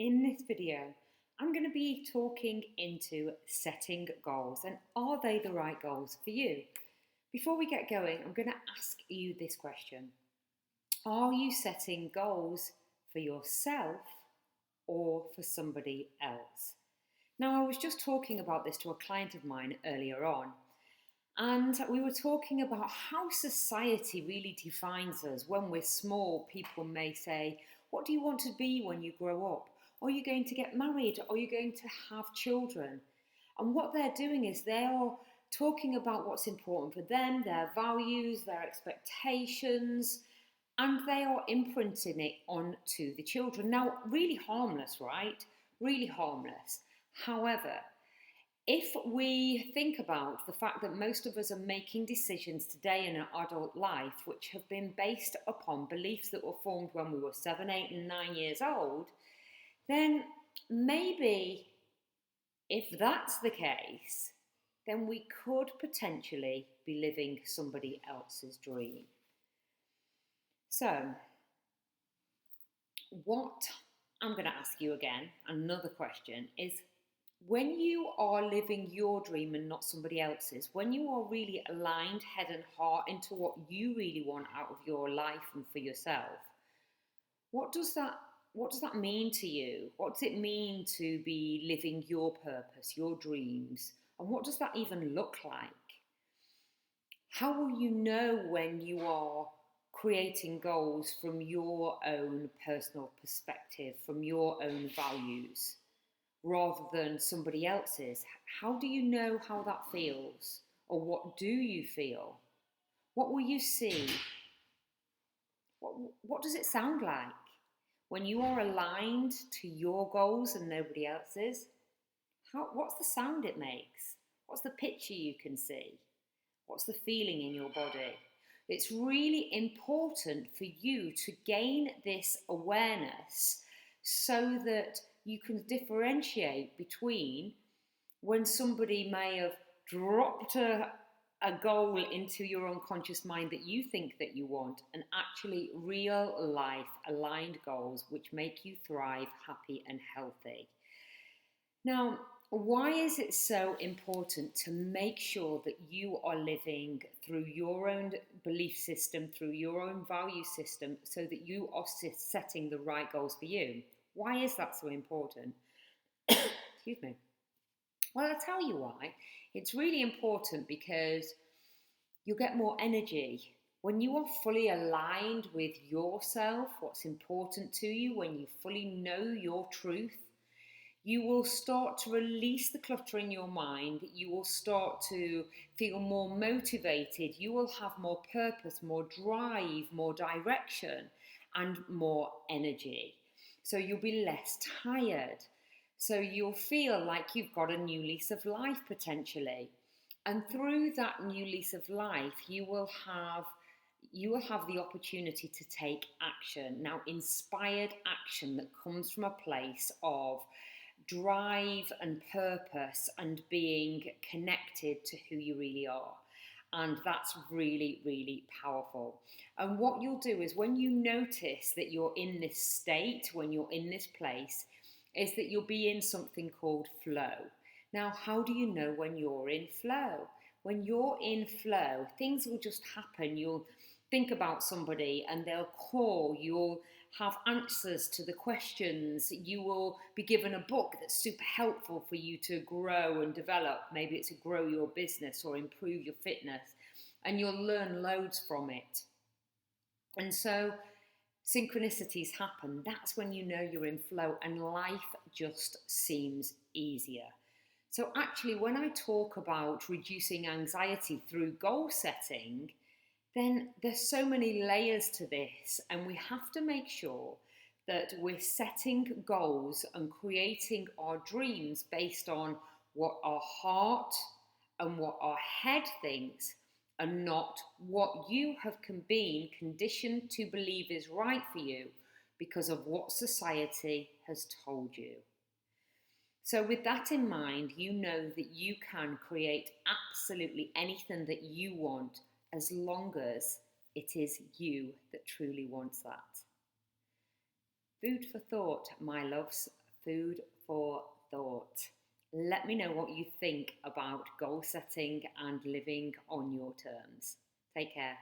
In this video, I'm going to be talking into setting goals and are they the right goals for you? Before we get going, I'm going to ask you this question. Are you setting goals for yourself or for somebody else? Now, I was just talking about this to a client of mine earlier on, and we were talking about how society really defines us. When we're small, people may say, what do you want to be when you grow up? Are you going to get married? Are you going to have children? And what they're doing is they are talking about what's important for them, their values, their expectations, and they are imprinting it onto the children. Now, really harmless, right? Really harmless. However, if we think about the fact that most of us are making decisions today in our adult life which have been based upon beliefs that were formed when we were 7, 8 and 9 years old, then maybe if that's the case, then we could potentially be living somebody else's dream. So, what I'm going to ask you again, another question, is when you are living your dream and not somebody else's, when you are really aligned head and heart into what you really want out of your life and for yourself, what does that mean to you? What does it mean to be living your purpose, your dreams? And what does that even look like? How will you know when you are creating goals from your own personal perspective, from your own values, rather than somebody else's? How do you know how that feels? Or what do you feel? What will you see? What does it sound like? When you are aligned to your goals and nobody else's, what's the sound it makes? What's the picture you can see? What's the feeling in your body? It's really important for you to gain this awareness so that you can differentiate between when somebody may have dropped a goal into your unconscious mind that you think that you want, and actually real life aligned goals which make you thrive, happy and healthy. Now, why is it so important to make sure that you are living through your own belief system, through your own value system, so that you are setting the right goals for you? Why is that so important? Excuse me. Well, I'll tell you why. It's really important because you'll get more energy. When you are fully aligned with yourself, what's important to you, when you fully know your truth, you will start to release the clutter in your mind. You will start to feel more motivated. You will have more purpose, more drive, more direction, and more energy. So you'll be less tired. So you'll feel like you've got a new lease of life potentially. And through that new lease of life, you will have the opportunity to take action. Now, inspired action that comes from a place of drive and purpose and being connected to who you really are. And that's really, really powerful. And what you'll do is when you notice that you're in this state, when you're in this place, is that you'll be in something called flow. Now, how do you know when you're in flow? When you're in flow, things will just happen. You'll think about somebody and they'll call. You'll have answers to the questions. You will be given a book that's super helpful for you to grow and develop. Maybe it's to grow your business or improve your fitness. And you'll learn loads from it. And so synchronicities happen. That's when you know you're in flow and life just seems easier. So actually, when I talk about reducing anxiety through goal setting, then there's so many layers to this, and we have to make sure that we're setting goals and creating our dreams based on what our heart and what our head thinks, and not what you have been conditioned to believe is right for you because of what society has told you. So with that in mind, you know that you can create absolutely anything that you want as long as it is you that truly wants that. Food for thought, my loves. food for thought. Let me know what you think about goal setting and living on your terms. Take care.